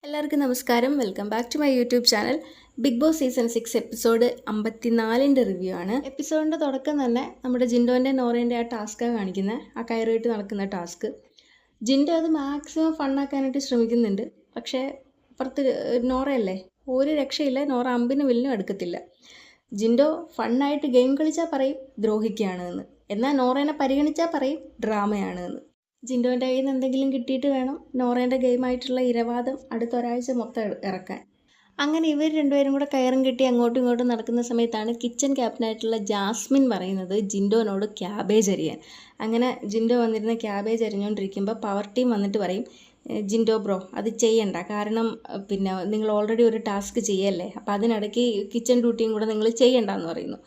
എല്ലാവർക്കും നമസ്കാരം. Welcome back to my YouTube channel. Bigg Boss season 6 episode 54 review ആണ്. എപ്പിസോഡിൻ്റെ തുടക്കം തന്നെ നമ്മുടെ ജിൻഡോൻ്റെ നോറേൻ്റെ ആ ടാസ്ക്കാണ് കാണിക്കുന്നത്, ആ കയറിയിട്ട് നടക്കുന്ന ടാസ്ക്. ജിൻഡോ അത് മാക്സിമം ഫണ്ണാക്കാനായിട്ട് ശ്രമിക്കുന്നുണ്ട്. പക്ഷേ പുറത്ത് നോറയല്ലേ, ഒരു രക്ഷയില്ല. നോറ അമ്പിനും വില്ലിനും എടുക്കത്തില്ല. ജിൻഡോ ഫണ്ണായിട്ട് ഗെയിം കളിച്ചാൽ പറയും ദ്രോഹിക്കുകയാണ് എന്ന്, എന്നാൽ നോറേനെ പരിഗണിച്ചാൽ പറയും ഡ്രാമയാണ് എന്ന്. ജിൻഡോൻ്റെ കയ്യിൽ നിന്ന് എന്തെങ്കിലും കിട്ടിയിട്ട് വേണം നോറേൻ്റെ ഗെയിമായിട്ടുള്ള ഇരവാദം അടുത്ത ഒരാഴ്ച മൊത്തം ഇറക്കാൻ. അങ്ങനെ ഇവർ രണ്ടുപേരും കൂടെ കയറും കെട്ടി അങ്ങോട്ടും ഇങ്ങോട്ടും നടക്കുന്ന സമയത്താണ് കിച്ചൺ ക്യാപ്റ്റനായിട്ടുള്ള ജാസ്മിൻ പറയുന്നത് ജിൻഡോനോട് ക്യാബേജ് അരിയാൻ. അങ്ങനെ ജിൻഡോ വന്നിരുന്ന ക്യാബേജ് അരിഞ്ഞുകൊണ്ടിരിക്കുമ്പോൾ പവർ ടീം വന്നിട്ട് പറയും, ജിൻഡോ ബ്രോ അത് ചെയ്യണ്ട, കാരണം പിന്നെ നിങ്ങൾ ഓൾറെഡി ഒരു ടാസ്ക് ചെയ്യല്ലേ, അപ്പോൾ അതിനിടയ്ക്ക് കിച്ചൺ ഡ്യൂട്ടിയും കൂടെ നിങ്ങൾ ചെയ്യണ്ടെന്ന് പറയുന്നു.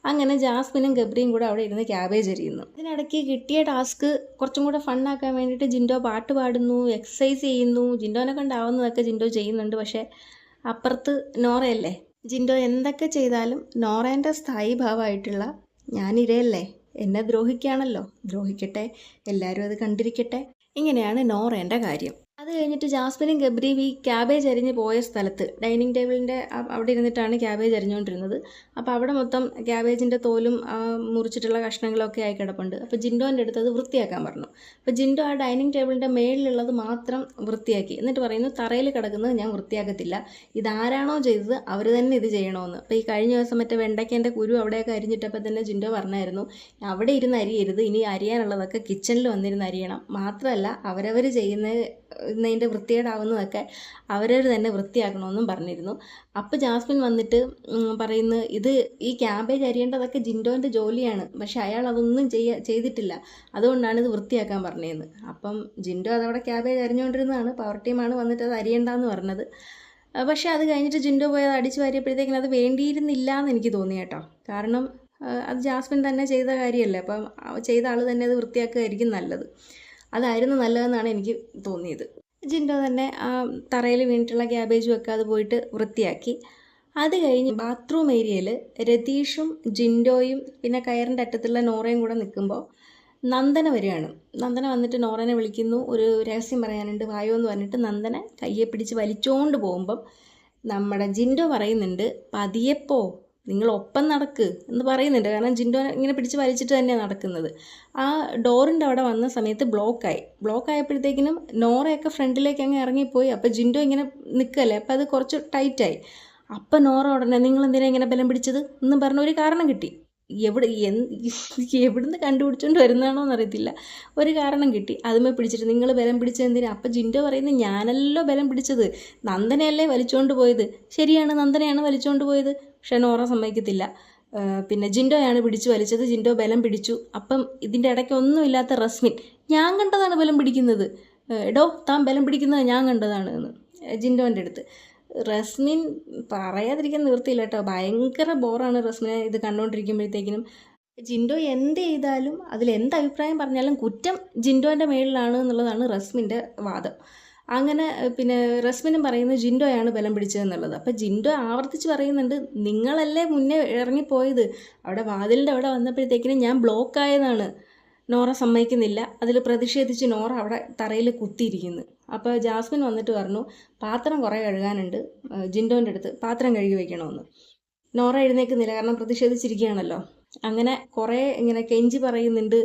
അങ്ങനെ ജാസ്മിനും ഗബ്രിയും കൂടെ അവിടെ ഇരുന്ന് ക്യാബേജ് എറിയുന്നു. ഇതിനിടയ്ക്ക് കിട്ടിയ ടാസ്ക് കുറച്ചും കൂടെ ഫണ്ണാക്കാൻ വേണ്ടിയിട്ട് ജിൻഡോ പാട്ട് പാടുന്നു, എക്സസൈസ് ചെയ്യുന്നു. ജിൻഡോനെ കൊണ്ടാവുന്നതൊക്കെ ജിൻഡോ ചെയ്യുന്നുണ്ട്. പക്ഷേ അപ്പുറത്ത് നോറയല്ലേ, ജിൻഡോ എന്തൊക്കെ ചെയ്താലും നോറേൻ്റെ സ്ഥായി ഭാവമായിട്ടുള്ള ഞാനിരയല്ലേ, എന്നെ ദ്രോഹിക്കുകയാണല്ലോ, ദ്രോഹിക്കട്ടെ, എല്ലാവരും അത് കണ്ടിരിക്കട്ടെ. ഇങ്ങനെയാണ് നോറേൻ്റെ കാര്യം. അത് കഴിഞ്ഞിട്ട് ജാസ്മിനും ഗബ്രിയും ഈ ക്യാബേജ് അരിഞ്ഞ് പോയ സ്ഥലത്ത് ഡൈനിങ് ടേബിളിൻ്റെ അവിടെ ഇരുന്നിട്ടാണ് ക്യാബേജ് അരിഞ്ഞുകൊണ്ടിരുന്നത്. അപ്പോൾ അവിടെ മൊത്തം ക്യാബേജിൻ്റെ തോലും മുറിച്ചിട്ടുള്ള കഷ്ണങ്ങളൊക്കെ ആയി കിടപ്പുണ്ട്. അപ്പോൾ ജിൻഡോൻ്റെ അടുത്ത് അത് വൃത്തിയാക്കാൻ പറഞ്ഞു. അപ്പോൾ ജിൻഡോ ആ ഡൈനിങ് ടേബിളിൻ്റെ മേളിലുള്ളത് മാത്രം വൃത്തിയാക്കി. എന്നിട്ട് പറയുന്നു, തറയിൽ കിടക്കുന്നത് ഞാൻ വൃത്തിയാക്കത്തില്ല, ഇതാരാണോ ചെയ്തത് അവർ തന്നെ ഇത് ചെയ്യണമെന്ന്. അപ്പോൾ ഈ കഴിഞ്ഞ ദിവസം മറ്റേ വെണ്ടയ്ക്കേൻ്റെ കുരു അവിടെയൊക്കെ അരിഞ്ഞിട്ടപ്പോൾ തന്നെ ജിൻഡോ പറഞ്ഞായിരുന്നു, അവിടെ ഇരുന്ന് അരിയരുത്, ഇനി അരിയാനുള്ളതൊക്കെ കിച്ചണിൽ വന്നിരുന്ന് അരിയണം, മാത്രമല്ല അവരവർ ചെയ്യുന്നതിൻ്റെ വൃത്തികേടാവുന്നതൊക്കെ അവരവർ തന്നെ വൃത്തിയാക്കണമെന്നും പറഞ്ഞിരുന്നു. അപ്പോൾ ജാസ്മിൻ വന്നിട്ട് പറയുന്നു, ഇത് ഈ ക്യാബേജ് അരിയേണ്ടതൊക്കെ ജിൻഡോൻ്റെ ജോലിയാണ്, പക്ഷെ അയാൾ അതൊന്നും ചെയ്തിട്ടില്ല, അതുകൊണ്ടാണ് ഇത് വൃത്തിയാക്കാൻ പറഞ്ഞതെന്ന്. അപ്പം ജിൻഡോ അതവിടെ ക്യാബേജ് അരിഞ്ഞുകൊണ്ടിരുന്നതാണ്, പവർ ടീമാണ് വന്നിട്ട് അത് അരിയേണ്ടെന്ന് പറഞ്ഞത്. പക്ഷേ അത് കഴിഞ്ഞിട്ട് ജിൻഡോ പോയി അത് അടിച്ചു വാരിയപ്പോഴത്തേക്കിനും അത് വേണ്ടിയിരുന്നില്ല എന്ന് എനിക്ക് തോന്നി കേട്ടോ. കാരണം അത് ജാസ്മിൻ തന്നെ ചെയ്ത കാര്യമല്ലേ, അപ്പം ചെയ്ത ആൾ തന്നെ അത് വൃത്തിയാക്കുകയായിരിക്കും നല്ലത്. അതായിരുന്നു നല്ലതെന്നാണ് എനിക്ക് തോന്നിയത്. ജിൻഡോ തന്നെ തറയിൽ വീണിട്ടുള്ള ക്യാബേജും ഒക്കെ അത് പോയിട്ട് വൃത്തിയാക്കി. അത് കഴിഞ്ഞ് ബാത്റൂം ഏരിയയിൽ രതീഷും ജിൻഡോയും പിന്നെ കയറിൻ്റെ അറ്റത്തുള്ള നോറയും കൂടെ നിൽക്കുമ്പോൾ നന്ദന വരികയാണ്. നന്ദന വന്നിട്ട് നോറനെ വിളിക്കുന്നു, ഒരു രഹസ്യം പറയാനുണ്ട് വായോ എന്ന് പറഞ്ഞിട്ട് നന്ദന കയ്യെ പിടിച്ച് വലിച്ചുകൊണ്ട് പോകുമ്പം നമ്മുടെ ജിൻഡോ പറയുന്നുണ്ട്, പതിയെപ്പോ നിങ്ങൾ ഒപ്പം നടക്ക് എന്ന് പറയുന്നുണ്ട്. കാരണം ജിൻഡോ ഇങ്ങനെ പിടിച്ച് വലിച്ചിട്ട് തന്നെയാണ് നടക്കുന്നത്. ആ ഡോറിൻ്റെ അവിടെ വന്ന സമയത്ത് ബ്ലോക്ക് ആയപ്പോഴത്തേക്കിനും നോറയൊക്കെ ഫ്രണ്ടിലേക്ക് അങ്ങ് ഇറങ്ങിപ്പോയി. അപ്പോൾ ജിൻഡോ ഇങ്ങനെ നിൽക്കല്ലേ, അപ്പോൾ അത് കുറച്ച് ടൈറ്റായി. അപ്പം നോറ ഉടനെ നിങ്ങളെന്തിനാ ഇങ്ങനെ ബലം പിടിച്ചത് എന്നും പറഞ്ഞ ഒരു കാരണം കിട്ടി. എവിടുന്ന് കണ്ടുപിടിച്ചുകൊണ്ട് വരുന്നതാണോ എന്നറിയത്തില്ല, ഒരു കാരണം കിട്ടി. അതുമേ പിടിച്ചിട്ട് നിങ്ങൾ ബലം പിടിച്ചതെന്തിനാ? അപ്പം ജിൻഡോ പറയുന്നത്, ഞാനല്ലോ ബലം പിടിച്ചത്, നന്ദനയല്ലേ വലിച്ചുകൊണ്ട് പോയത്. ശരിയാണ്, നന്ദനയാണ് വലിച്ചുകൊണ്ട് പോയത്, പക്ഷെ നോറ സമ്മതിക്കത്തില്ല. പിന്നെ ജിൻഡോയാണ് പിടിച്ചു വലിച്ചത്, ജിൻഡോ ബലം പിടിച്ചു. അപ്പം ഇതിൻ്റെ ഇടയ്ക്ക് ഒന്നുമില്ലാത്ത റസ്മിൻ, ഞാൻ കണ്ടതാണ് ബലം പിടിക്കുന്നത്, എടോ താൻ ബലം പിടിക്കുന്നത് ഞാൻ കണ്ടതാണ് എന്ന് ജിൻഡോൻ്റെ അടുത്ത്. റസ്മിൻ പറയാതിരിക്കാൻ നിവൃത്തിയില്ല കേട്ടോ, ഭയങ്കര ബോറാണ് റസ്മിനെ ഇത് കണ്ടുകൊണ്ടിരിക്കുമ്പോഴത്തേക്കിനും. ജിൻഡോ എന്ത് ചെയ്താലും അതിലെന്ത് അഭിപ്രായം പറഞ്ഞാലും കുറ്റം ജിൻഡോൻ്റെ മേളിലാണ് എന്നുള്ളതാണ് റസ്മിൻ്റെ വാദം. അങ്ങനെ പിന്നെ റസ്മിനും പറയുന്നത് ജിൻഡോയാണ് ബലം പിടിച്ചതെന്നുള്ളത്. അപ്പോൾ ജിൻഡോ ആവർത്തിച്ച് പറയുന്നുണ്ട്, നിങ്ങളല്ലേ മുന്നേ ഇറങ്ങിപ്പോയത്, അവിടെ വാതിലിൻ്റെ അവിടെ വന്നപ്പോഴത്തേക്കിനും ഞാൻ ബ്ലോക്കായതാണ്. നോറ സമ്മതിക്കുന്നില്ല. അതിൽ പ്രതിഷേധിച്ച് നോറ അവിടെ തറയിൽ കുത്തിയിരിക്കുന്നു. അപ്പോൾ ജാസ്മിൻ വന്നിട്ട് പറഞ്ഞു, പാത്രം കുറേ കഴുകാനുണ്ട്, ജിൻഡോൻ്റെ അടുത്ത് പാത്രം കഴുകി വയ്ക്കണമെന്ന്. നോറ എഴുന്നേൽക്കുന്നില്ല, കാരണം പ്രതിഷേധിച്ചിരിക്കുകയാണല്ലോ. അങ്ങനെ കുറേ ഇങ്ങനെ കെഞ്ചി പറയുന്നുണ്ട്,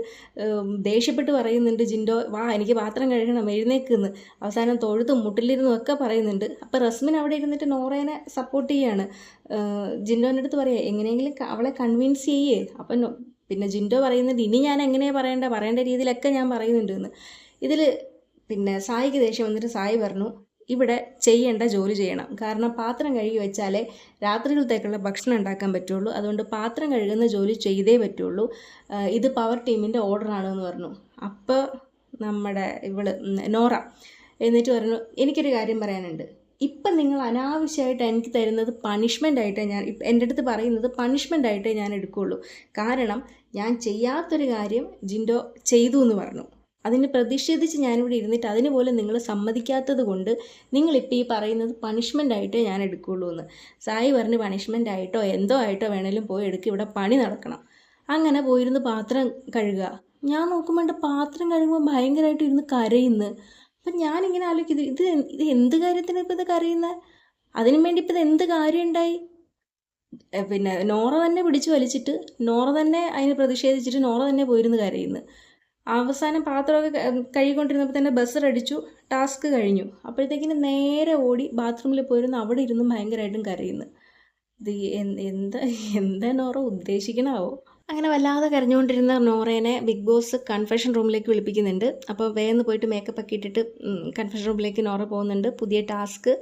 ദേഷ്യപ്പെട്ട് പറയുന്നുണ്ട് ജിൻഡോ, വാ എനിക്ക് പാത്രം കഴുകണം എഴുന്നേൽക്കുന്ന്. അവസാനം തൊഴുതും മുട്ടിലിരുന്നും ഒക്കെ പറയുന്നുണ്ട്. അപ്പോൾ റസ്മിൻ അവിടെ ഇരുന്നിട്ട് നോറേനെ സപ്പോർട്ട് ചെയ്യുകയാണ്. ജിൻഡോൻ്റെ അടുത്ത് പറയുക, എങ്ങനെയെങ്കിലും അവളെ കൺവിൻസ് ചെയ്യേ. അപ്പം പിന്നെ ജിൻഡോ പറയുന്നുണ്ട്, ഇനി ഞാൻ എങ്ങനെയാണ് പറയേണ്ട രീതിയിലൊക്കെ ഞാൻ പറയുന്നുണ്ട് എന്ന്. ഇതിൽ പിന്നെ സായിക്ക് ദേഷ്യം വന്നിട്ട് സായി പറഞ്ഞു, ഇവിടെ ചെയ്യേണ്ട ജോലി ചെയ്യണം, കാരണം പാത്രം കഴുകി വെച്ചാലേ രാത്രിയിലത്തേക്കുള്ള ഭക്ഷണം ഉണ്ടാക്കാൻ പറ്റുള്ളൂ, അതുകൊണ്ട് പാത്രം കഴുകുന്ന ജോലി ചെയ്തേ പറ്റുള്ളൂ, ഇത് പവർ ടീമിൻ്റെ ഓർഡറാണെന്ന് പറഞ്ഞു. അപ്പോൾ നമ്മുടെ നോറ എന്നിട്ട് പറഞ്ഞു, എനിക്കൊരു കാര്യം പറയാനുണ്ട്, ഇപ്പം നിങ്ങൾ അനാവശ്യമായിട്ട് എനിക്ക് തരുന്നത് പണിഷ്മെൻ്റായിട്ടേ എൻ്റെ അടുത്ത് പറയുന്നത് പണിഷ്മെൻ്റായിട്ടേ ഞാൻ എടുക്കുകയുള്ളൂ, കാരണം ഞാൻ ചെയ്യാത്തൊരു കാര്യം ജിൻഡോ ചെയ്തു എന്ന് പറഞ്ഞു, അതിന് പ്രതിഷേധിച്ച് ഞാനിവിടെ ഇരുന്നിട്ട് അതിന് പോലും നിങ്ങൾ സമ്മതിക്കാത്തത് കൊണ്ട് നിങ്ങളിപ്പോൾ ഈ പറയുന്നത് പണിഷ്മെൻ്റായിട്ടേ ഞാൻ എടുക്കുകയുള്ളൂ എന്ന്. സായി പറഞ്ഞ് പണിഷ്മെൻ്റ് ആയിട്ടോ എന്തോ ആയിട്ടോ വേണേലും പോയി എടുക്കുക, ഇവിടെ പണി നടക്കണം. അങ്ങനെ പോയിരുന്ന് പാത്രം കഴുകുക. ഞാൻ നോക്കുമ്പോൾ പാത്രം കഴുകുമ്പോൾ ഭയങ്കരമായിട്ട് ഇരുന്ന് കരയുന്നു. അപ്പം ഞാനിങ്ങനെ ആലോചിക്കും, ഇത് എന്ത് കാര്യത്തിന് ഇപ്പം ഇത് കരയുന്നത്? അതിനു വേണ്ടി ഇപ്പം ഇത് എന്ത് കാര്യം ഉണ്ടായി? പിന്നെ നോറ തന്നെ പിടിച്ചു വലിച്ചിട്ട് നോറ തന്നെ അതിന് പ്രതിഷേധിച്ചിട്ട് നോറ തന്നെ പോയിരുന്നു കരയുന്നു. അവസാനം പാത്രമൊക്കെ കഴുകിക്കൊണ്ടിരുന്നപ്പോൾ തന്നെ ബസർ അടിച്ചു, ടാസ്ക് കഴിഞ്ഞു. അപ്പോഴത്തേക്കിന് നേരെ ഓടി ബാത്റൂമിൽ പോയിരുന്നു, അവിടെ ഇരുന്ന് ഭയങ്കരമായിട്ടും കരയുന്നു. ഇത് എന്താ നോറ ഉദ്ദേശിക്കണാവോ? അങ്ങനെ വല്ലാതെ കരഞ്ഞുകൊണ്ടിരുന്ന നോറേനെ ബിഗ് ബോസ് കൺഫെഷൻ റൂമിലേക്ക് വിളിപ്പിക്കുന്നുണ്ട്. അപ്പോൾ വേഗം പോയിട്ട് മേക്കപ്പ് ഒക്കെ ഇട്ടിട്ട് കൺഫെഷൻ റൂമിലേക്ക് നോറ പോകുന്നുണ്ട്. പുതിയ ടാസ്ക്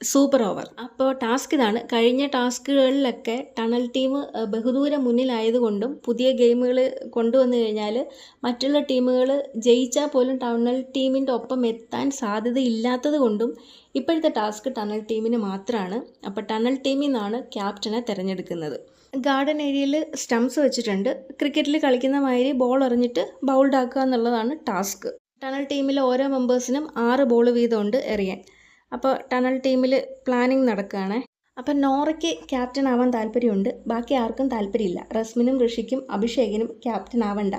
സൂപ്പർ ഓവർ. അപ്പോൾ ടാസ്ക് ഇതാണ്. കഴിഞ്ഞ ടാസ്കുകളിലൊക്കെ ടണൽ ടീം ബഹുദൂരം മുന്നിലായതുകൊണ്ടും പുതിയ ഗെയിമുകൾ കൊണ്ടുവന്നു കഴിഞ്ഞാൽ മറ്റുള്ള ടീമുകൾ ജയിച്ചാൽ പോലും ടണൽ ടീമിൻ്റെ ഒപ്പം എത്താൻ സാധ്യതയില്ലാത്തത് കൊണ്ടും ഇപ്പോഴത്തെ ടാസ്ക് ടണൽ ടീമിന് മാത്രമാണ്. അപ്പോൾ ടണൽ ടീമിൽ നിന്നാണ് ക്യാപ്റ്റനെ തിരഞ്ഞെടുക്കുന്നത്. ഗാർഡൻ ഏരിയയിൽ സ്റ്റംപ്സ് വെച്ചിട്ടുണ്ട്. ക്രിക്കറ്റിൽ കളിക്കുന്ന മാതിരി ബോൾ എറിഞ്ഞിട്ട് ബൗൾഡ് ആക്കുക എന്നുള്ളതാണ് ടാസ്ക്. ടണൽ ടീമിലെ ഓരോ മെമ്പേഴ്സിനും 6 ബോൾ വീതമുണ്ട് എറിയാൻ. അപ്പോൾ ടണൽ ടീമിൽ പ്ലാനിങ് നടക്കുകയാണ്. അപ്പം നോറയ്ക്ക് ക്യാപ്റ്റൻ ആവാൻ താല്പര്യമുണ്ട്, ബാക്കി ആർക്കും താല്പര്യമില്ല. റസ്മിനും ഋഷിക്കും അഭിഷേകിനും ക്യാപ്റ്റൻ ആവണ്ട,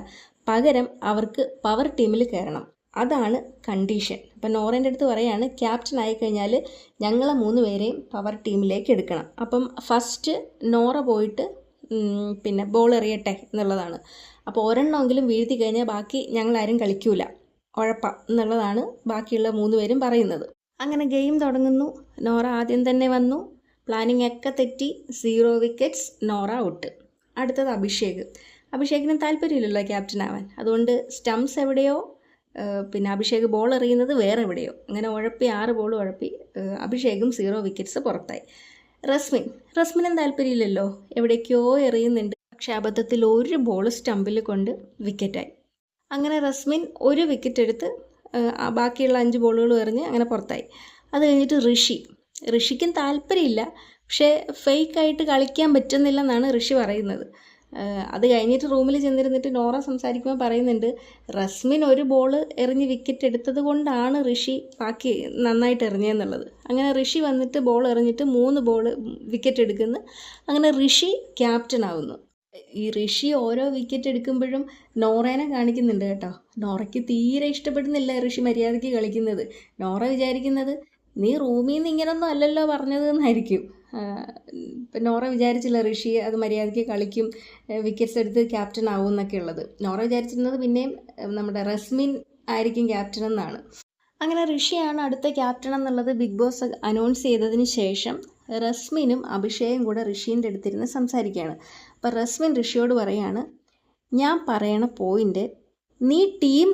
പകരം അവർക്ക് പവർ ടീമിൽ കയറണം. അതാണ് കണ്ടീഷൻ. അപ്പം നോറേൻ്റെ അടുത്ത് പറയാണ്, ക്യാപ്റ്റൻ ആയിക്കഴിഞ്ഞാൽ ഞങ്ങളെ 3 പേരെയും പവർ ടീമിലേക്ക് എടുക്കണം. അപ്പം ഫസ്റ്റ് നോറ പോയിട്ട് പിന്നെ ബോൾ എറിയട്ടെ എന്നുള്ളതാണ്. അപ്പോൾ ഒരെണ്ണമെങ്കിലും വീഴ്ത്തി കഴിഞ്ഞാൽ ബാക്കി ഞങ്ങളാരും കളിക്കൂല, ഉഴപ്പ എന്നുള്ളതാണ് ബാക്കിയുള്ള 3 പേരും പറയുന്നത്. അങ്ങനെ ഗെയിം തുടങ്ങുന്നു. നോറ ആദ്യം തന്നെ വന്നു. പ്ലാനിങ് ഒക്കെ തെറ്റി. 0 വിക്കറ്റ്സ്, നോറ ഔട്ട്. അടുത്തത് അഭിഷേകിന് താല്പര്യമില്ലല്ലോ ക്യാപ്റ്റൻ ആവാൻ. അതുകൊണ്ട് സ്റ്റംപ്സ് എവിടെയോ, പിന്നെ അഭിഷേക് ബോൾ എറിയുന്നത് വേറെ എവിടെയോ. അങ്ങനെ ഉഴപ്പി 6 ബോൾ ഉഴപ്പി അഭിഷേകും 0 വിക്കറ്റ്സ് പുറത്തായി. റസ്മിനും താല്പര്യമില്ലല്ലോ, എവിടേക്കോ എറിയുന്നുണ്ട്. പക്ഷെ അബദ്ധത്തിൽ 1 ബോൾ സ്റ്റമ്പിൽ കൊണ്ട് വിക്കറ്റായി. അങ്ങനെ റസ്മിൻ 1 വിക്കറ്റ് എടുത്ത് ബാക്കിയുള്ള 5 ബോളുകൾ എറിഞ്ഞ് അങ്ങനെ പുറത്തായി. അത് കഴിഞ്ഞിട്ട് ഋഷിക്കും താല്പര്യമില്ല, പക്ഷേ ഫേക്കായിട്ട് കളിക്കാൻ പറ്റുന്നില്ലെന്നാണ് ഋഷി പറയുന്നത്. അത് കഴിഞ്ഞിട്ട് റൂമിൽ ചെന്നിരുന്നിട്ട് നോറ സംസാരിക്കുമ്പോൾ പറയുന്നുണ്ട്, റസ്മിൻ 1 ബോൾ എറിഞ്ഞ് വിക്കറ്റ് എടുത്തത് കൊണ്ടാണ് ഋഷി ബാക്കി നന്നായിട്ട് എറിഞ്ഞതെന്നുള്ളത്. അങ്ങനെ ഋഷി വന്നിട്ട് ബോൾ എറിഞ്ഞിട്ട് 3 ബോൾ വിക്കറ്റ് എടുക്കുന്നു. അങ്ങനെ ഋഷി ക്യാപ്റ്റൻ ആവുന്നു. ഈ ഋഷി ഓരോ വിക്കറ്റ് എടുക്കുമ്പോഴും നോറേനെ കാണിക്കുന്നുണ്ട് കേട്ടോ. നോറയ്ക്ക് തീരെ ഇഷ്ടപ്പെടുന്നില്ല ഋഷി മര്യാദയ്ക്ക് കളിക്കുന്നത്. നോറ വിചാരിക്കുന്നത്, നീ റൂമിൽ നിന്ന് ഇങ്ങനൊന്നും അല്ലല്ലോ പറഞ്ഞത് എന്നായിരിക്കും. നോറ വിചാരിച്ചില്ല ഋഷി അത് മര്യാദയ്ക്ക് കളിക്കും, വിക്കറ്റ്സ് എടുത്ത് ക്യാപ്റ്റൻ ആവും എന്നൊക്കെ ഉള്ളത്. നോറ വിചാരിച്ചിരുന്നത് പിന്നെയും നമ്മുടെ റസ്മിൻ ആയിരിക്കും ക്യാപ്റ്റൻ എന്നാണ്. അങ്ങനെ ഋഷിയാണ് അടുത്ത ക്യാപ്റ്റൻ എന്നുള്ളത് ബിഗ് ബോസ് അനൗൺസ് ചെയ്തതിന് ശേഷം റസ്മിനും അഭിഷേകും കൂടെ ഋഷീൻ്റെ അടുത്തിരുന്ന് സംസാരിക്കുകയാണ്. അപ്പോൾ റസ്മിൻ ഋഷിയോട് പറയാണ്, ഞാൻ പറയണ പോയിൻ്റ് നീ ടീം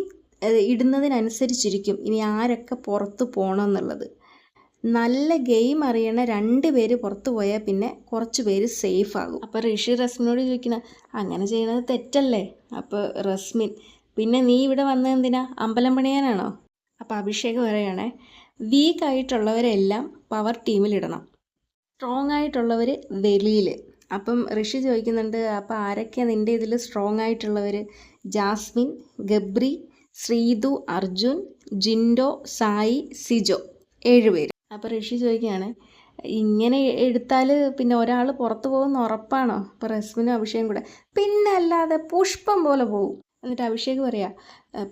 ഇടുന്നതിനനുസരിച്ചിരിക്കും ഇനി ആരൊക്കെ പുറത്ത് പോകണം എന്നുള്ളത്. നല്ല ഗെയിം അറിയണ 2 പേര് പുറത്ത് പോയാൽ പിന്നെ കുറച്ച് പേര് സേഫ് ആകും. അപ്പോൾ ഋഷി റസ്മിനോട് ചോദിക്കണ, അങ്ങനെ ചെയ്യണത് തെറ്റല്ലേ? അപ്പോൾ റസ്മിൻ, പിന്നെ നീ ഇവിടെ വന്നത് എന്തിനാ, അമ്പലം പണിയാനാണോ? അപ്പോൾ അഭിഷേക് പറയണേ, വീക്കായിട്ടുള്ളവരെല്ലാം പവർ ടീമിലിടണം, സ്ട്രോങ് ആയിട്ടുള്ളവർ വെളിയിൽ. അപ്പം ഋഷി ചോദിക്കുന്നുണ്ട്, അപ്പോൾ ആരൊക്കെയാണ് നിൻ്റെ ഇതിൽ സ്ട്രോങ് ആയിട്ടുള്ളവർ? ജാസ്മിൻ, ഗബ്രി, ശ്രീതു, അർജുൻ, ജിൻഡോ, സായി, സിജോ, 7 പേര്. അപ്പോൾ ഋഷി ചോദിക്കുകയാണ്, ഇങ്ങനെ എടുത്താൽ പിന്നെ ഒരാൾ പുറത്ത് പോകുമെന്ന് ഉറപ്പാണോ? അപ്പോൾ റസ്മിനും അഭിഷേകം കൂടെ, പിന്നെ അല്ലാതെ പുഷ്പം പോലെ പോകും. എന്നിട്ട് അഭിഷേക് പറയാം,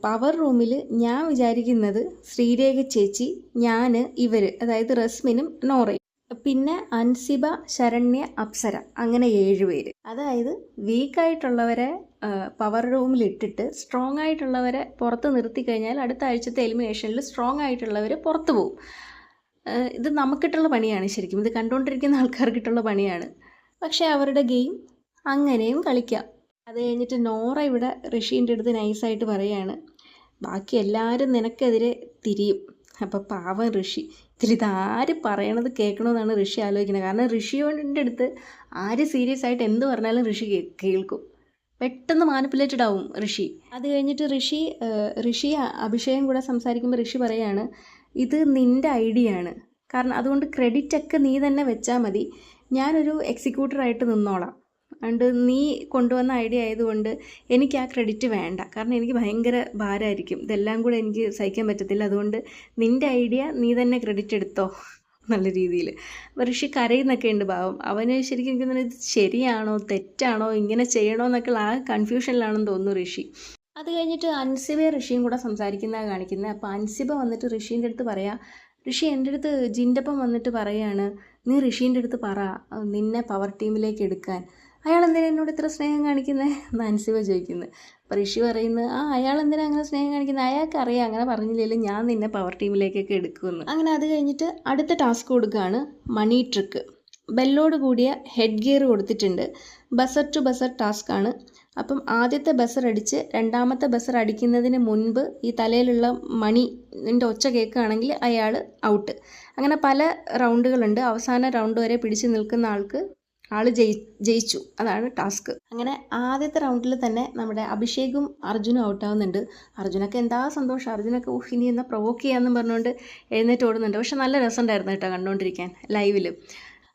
പവർ റൂമിൽ ഞാൻ വിചാരിക്കുന്നത് ശ്രീരേഖ ചേച്ചി, ഞാൻ, ഇവർ, അതായത് റസ്മിനും നോറയും, പിന്നെ അൻസിബ, ശരണ്യ, അപ്സര, അങ്ങനെ 7 പേര്. അതായത് വീക്കായിട്ടുള്ളവരെ പവർ റൂമിൽ ഇട്ടിട്ട് സ്ട്രോങ് ആയിട്ടുള്ളവരെ പുറത്ത് നിർത്തി കഴിഞ്ഞാൽ അടുത്ത ആഴ്ചത്തെ എലിമിനേഷനിൽ സ്ട്രോങ് ആയിട്ടുള്ളവർ പുറത്ത് പോകും. ഇത് നമുക്കിട്ടുള്ള പണിയാണ്, ശരിക്കും ഇത് കണ്ടുകൊണ്ടിരിക്കുന്ന ആൾക്കാർക്കിട്ടുള്ള പണിയാണ്. പക്ഷേ അവരുടെ ഗെയിം അങ്ങനെയും കളിക്കാം. അത് കഴിഞ്ഞിട്ട് നോറ ഇവിടെ ഋഷീൻ്റെ അടുത്ത് നൈസായിട്ട് പറയുകയാണ്, ബാക്കി എല്ലാവരും നിനക്കെതിരെ തിരിയും. അപ്പോൾ പാവം ഋഷി, ഇതാര് പറയണത് കേൾക്കണമെന്നാണ് ഋഷി ആലോചിക്കുന്നത്. കാരണം ഋഷിയോൻ്റെ അടുത്ത് ആര് സീരിയസ് ആയിട്ട് എന്ത് പറഞ്ഞാലും ഋഷി കേൾക്കും. പെട്ടെന്ന് മാനിപ്പുലേറ്റഡ് ആവും ഋഷി. അത് കഴിഞ്ഞിട്ട് ഋഷി അഭിഷേകം കൂടെ സംസാരിക്കുമ്പോൾ ഋഷി പറയാണ്, ഇത് നിൻ്റെ ഐഡിയ ആണ്, കാരണം അതുകൊണ്ട് ക്രെഡിറ്റൊക്കെ നീ തന്നെ വെച്ചാൽ മതി, ഞാനൊരു എക്സിക്യൂട്ടറായിട്ട് നിന്നോളാം. അതുകൊണ്ട് നീ കൊണ്ടുവന്ന ഐഡിയ ആയതുകൊണ്ട് എനിക്ക് ആ ക്രെഡിറ്റ് വേണ്ട, കാരണം എനിക്ക് ഭയങ്കര ഭാരമായിരിക്കും, ഇതെല്ലാം കൂടെ എനിക്ക് സഹിക്കാൻ പറ്റത്തില്ല. അതുകൊണ്ട് നിൻ്റെ ഐഡിയ നീ തന്നെ ക്രെഡിറ്റ് എടുത്തോ നല്ല രീതിയിൽ. അപ്പോൾ ഋഷി കരയുന്നൊക്കെ ഉണ്ട് ഭാവം. അവന് ശരിക്കും എനിക്ക് തോന്നുന്നത് ഇത് ശരിയാണോ തെറ്റാണോ ഇങ്ങനെ ചെയ്യണോ എന്നൊക്കെ ആ കൺഫ്യൂഷനിലാണെന്ന് തോന്നുന്നു ഋഷി. അത് കഴിഞ്ഞിട്ട് അൻസിബയും ഋഷിയും കൂടെ സംസാരിക്കുന്നതാണ് കാണിക്കുന്നത്. അപ്പോൾ അൻസിബ വന്നിട്ട് ഋഷീൻ്റെ അടുത്ത് പറയാം, ഋഷി എൻ്റെ അടുത്ത് ജിൻ്റെപ്പം വന്നിട്ട് പറയാണ്, നീ ഋഷീൻ്റെ അടുത്ത് പറ നിന്നെ പവർ ടീമിലേക്ക് എടുക്കാൻ. അയാൾ എന്തിനാ എന്നോട് ഇത്ര സ്നേഹം കാണിക്കുന്നത് എന്ന് അൻസിബ ചോദിക്കുന്നത്. അപ്പോൾ ഋഷി പറയുന്നത്, അയാൾ എന്തിനാ അങ്ങനെ സ്നേഹം കാണിക്കുന്നത്, അയാൾക്ക് അറിയാം അങ്ങനെ പറഞ്ഞില്ലെങ്കിലും ഞാൻ നിന്നെ പവർ ടീമിലേക്കൊക്കെ എടുക്കുമെന്ന്. അങ്ങനെ അത് കഴിഞ്ഞിട്ട് അടുത്ത ടാസ്ക് കൊടുക്കുകയാണ്, മണി ട്രിക്ക്. ബെല്ലോട് കൂടിയ ഹെഡ് ഗിയർ കൊടുത്തിട്ടുണ്ട്. ബസർ ടു ബസർ ടാസ്ക് ആണ്. അപ്പം ആദ്യത്തെ ബസർ അടിച്ച് രണ്ടാമത്തെ ബസർ അടിക്കുന്നതിന് മുൻപ് ഈ തലയിലുള്ള മണിൻ്റെ ഒച്ച കേൾക്കുകയാണെങ്കിൽ അയാൾ ഔട്ട്. അങ്ങനെ പല റൗണ്ടുകളുണ്ട്. അവസാന റൗണ്ട് വരെ പിടിച്ച് നിൽക്കുന്ന ആൾ ജയിച്ചു. അതാണ് ടാസ്ക്. അങ്ങനെ ആദ്യത്തെ റൗണ്ടിൽ തന്നെ നമ്മുടെ അഭിഷേകും അർജുനും ഔട്ടാവുന്നുണ്ട്. അർജുനൊക്കെ എന്താ സന്തോഷം, അർജുനൊക്കെ ഇനി എന്നാ പ്രൊവോക്ക് ചെയ്യാമെന്നും പറഞ്ഞുകൊണ്ട് എഴുന്നേറ്റ് ഓടുന്നുണ്ട്. പക്ഷെ നല്ല രസമുണ്ടായിരുന്നു കേട്ടോ കണ്ടുകൊണ്ടിരിക്കാൻ ലൈവിൽ.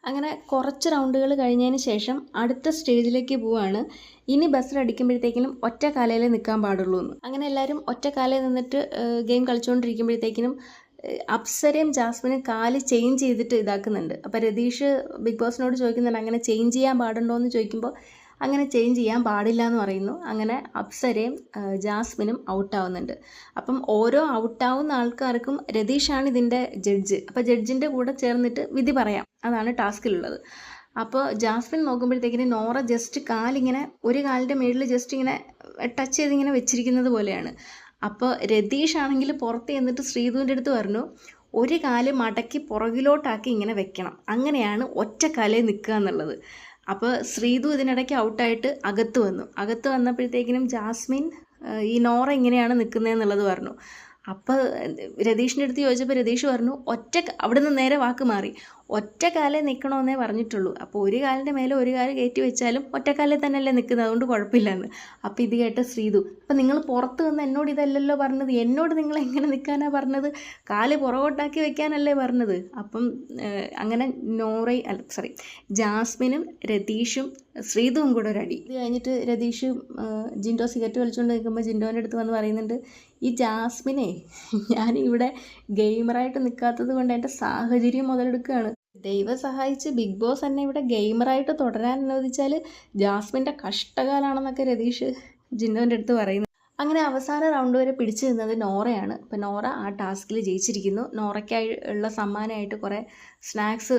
അങ്ങനെ കുറച്ച് റൗണ്ടുകൾ കഴിഞ്ഞതിന് ശേഷം അടുത്ത സ്റ്റേജിലേക്ക് പോവാണ്. ഇനി ബസർ അടിക്കുമ്പോഴത്തേക്കിനും ഒറ്റ കാലയിൽ നിൽക്കാൻ പാടുള്ളൂ എന്ന്. അങ്ങനെ എല്ലാവരും ഒറ്റ കാലയിൽ നിന്നിട്ട് ഗെയിം കളിച്ചുകൊണ്ടിരിക്കുമ്പോഴത്തേക്കിനും അപ്സരയും ജാസ്മിനും കാല് ചേഞ്ച് ചെയ്തിട്ട് ഇതാക്കുന്നുണ്ട്. അപ്പോൾ രതീഷ് ബിഗ് ബോസിനോട് ചോദിക്കുന്നുണ്ട് അങ്ങനെ ചേഞ്ച് ചെയ്യാൻ പാടുണ്ടോ എന്ന് ചോദിക്കുമ്പോൾ അങ്ങനെ ചേഞ്ച് ചെയ്യാൻ പാടില്ല എന്ന് പറയുന്നു. അങ്ങനെ അപ്സരയും ജാസ്മിനും ഔട്ടാവുന്നുണ്ട്. അപ്പം ഓരോ ഔട്ടാവുന്ന ആൾക്കാർക്കും രതീഷാണ് ഇതിൻ്റെ ജഡ്ജ്. അപ്പോൾ ജഡ്ജിൻ്റെ കൂടെ ചേർന്നിട്ട് വിധി പറയാം. അതാണ് ടാസ്കിലുള്ളത്. അപ്പോൾ ജാസ്മിൻ നോക്കുമ്പോഴത്തേക്കിന് നോറ ജസ്റ്റ് കാലിങ്ങനെ ഒരു കാലിൻ്റെ മേളിൽ ജസ്റ്റ് ഇങ്ങനെ ടച്ച് ചെയ്തിങ്ങനെ വെച്ചിരിക്കുന്നത് പോലെയാണ്. അപ്പോൾ രതീഷ് ആണെങ്കിൽ പുറത്ത് ചെന്നിട്ട് ശ്രീധുവിൻ്റെ അടുത്ത് പറഞ്ഞു, ഒരു കാല് മടക്കി പുറകിലോട്ടാക്കി ഇങ്ങനെ വെക്കണം, അങ്ങനെയാണ് ഒറ്റ കാലയിൽ നിൽക്കുക എന്നുള്ളത്. അപ്പോൾ ശ്രീധു ഇതിനിടയ്ക്ക് ഔട്ടായിട്ട് അകത്ത് വന്നപ്പോഴത്തേക്കിനും ജാസ്മിൻ ഈ നോറ ഇങ്ങനെയാണ് നിൽക്കുന്നതെന്നുള്ളത് പറഞ്ഞു. അപ്പോൾ രതീഷിൻ്റെ അടുത്ത് ചോദിച്ചപ്പോൾ രതീഷ് പറഞ്ഞു, അവിടെ നിന്ന് നേരെ വാക്ക് മാറി, ഒറ്റ കാലേ നിൽക്കണമെന്നേ പറഞ്ഞിട്ടുള്ളൂ. അപ്പോൾ ഒരു കാലിൻ്റെ മേലെ ഒരു കാല് കയറ്റി വെച്ചാലും ഒറ്റക്കാലിൽ തന്നെയല്ലേ നിൽക്കുന്നത്, അതുകൊണ്ട് കുഴപ്പമില്ലെന്ന്. അപ്പോൾ ഇത് കേട്ട ശ്രീധു, അപ്പം നിങ്ങൾ പുറത്ത് വന്ന് എന്നോട് ഇതല്ലല്ലോ പറഞ്ഞത്, എന്നോട് നിങ്ങൾ എങ്ങനെ നിൽക്കാനാണ് പറഞ്ഞത്, കാല് പുറകോട്ടാക്കി വെക്കാനല്ലേ പറഞ്ഞത്. അപ്പം അങ്ങനെ ജാസ്മിനും രതീഷും ശ്രീധുവും കൂടെ ഒരു അടി. ഇത് കഴിഞ്ഞിട്ട് രതീഷ് ജിൻഡോ സിഗരറ്റ് വലിച്ചുകൊണ്ട് നിൽക്കുമ്പോൾ ജിൻഡോൻ്റെ അടുത്ത് വന്ന് പറയുന്നുണ്ട്, ഈ ജാസ്മിനെ ഞാനിവിടെ ഗെയിമറായിട്ട് നിൽക്കാത്തത് കൊണ്ട് എൻ്റെ സാഹചര്യം മുതലെടുക്കുകയാണ്. ദൈവം സഹായിച്ച് ബിഗ് ബോസ് എന്നെ ഇവിടെ ഗെയിമറായിട്ട് തുടരാൻ അനുവദിച്ചാൽ ജാസ്മിൻ്റെ കഷ്ടകാലാണെന്നൊക്കെ രതീഷ് ജിൻഡോൻ്റെ അടുത്ത് പറയുന്നു. അങ്ങനെ അവസാന റൗണ്ട് വരെ പിടിച്ചു നിന്നത് നോറയാണ്. അപ്പോൾ നോറ ആ ടാസ്കിൽ ജയിച്ചിരിക്കുന്നു. നോറയ്ക്കായി ഉള്ള സമ്മാനമായിട്ട് കുറേ സ്നാക്സ്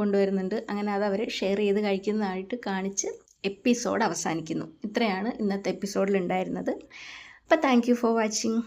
കൊണ്ടുവരുന്നുണ്ട്. അങ്ങനെ അത് അവർ ഷെയർ ചെയ്ത് കഴിക്കുന്നതായിട്ട് കാണിച്ച് എപ്പിസോഡ് അവസാനിക്കുന്നു. ഇത്രയാണ് ഇന്നത്തെ എപ്പിസോഡിൽ ഉണ്ടായിരുന്നത്. അപ്പോൾ താങ്ക് യു ഫോർ വാച്ചിങ്.